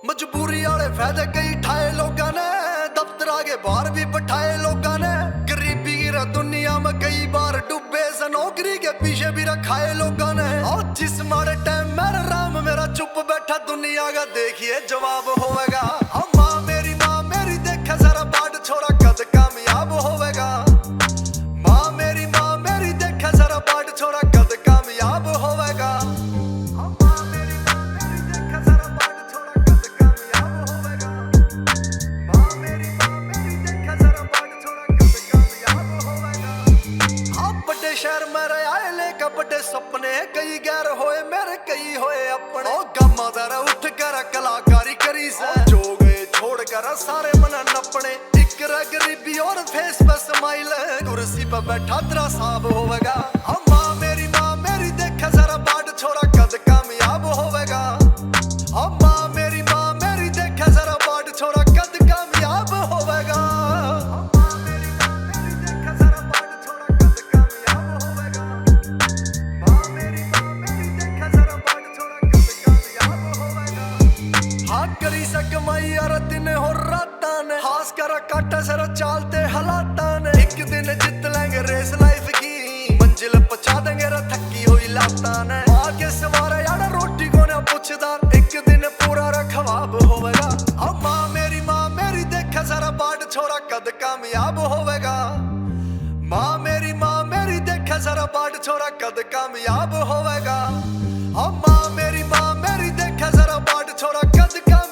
मजबूरी वाले फायदे कई ठाए लोगों ने, दफ्तर आगे बाहर भी बैठाए लोगों ने। गरीबी की दुनिया में कई बार डूबे से नौकरी के पीछे भी रखाए लोगों ने। और जिस मारे टाइम मेरा राम मेरा चुप बैठा दुनिया का देखिए जवाब होगा। माँ मेरी देखे जरा बाट छोरा कद कामयाब होगा। माँ मेरी देखे जरा बाट छोरा कद कामयाब होगा। शहर में आए लेके बड़े सपने, कई गैर होए मेरे कई होए अपने। गमा दर उठ कर कलाकारी करी से, जो गए छोड़ कर सारे मन नपने। एक गरीबी और फेस पे स्माइल, कुर्सी पे बैठा तेरा साहब होगा। माँ मेरी देखे जरा बाट छोरा कद कामयाब होगा। माँ मेरी देखे जरा बाट छोरा कद कामयाब होगा। करी सक कमाई यार दिन हो राता ने, खास कर काटा सर चालते हालात ने। एक दिन जित लेंगे रेस लाइफ की, मंजिल पहुंचा देंगे रे थकी हुई लाता ने। माँ के सवारे यार रोटी को ना पूछदा, एक दिन पूरा रखवाब होगा। अब माँ मेरी देखे जरा बाट छोरा कद कामयाब होगा। माँ मेरी देखे जरा बाट छोरा कद कामयाब होगा। अब माँ मेरी देखे जरा बाट छोरा कद कामयाब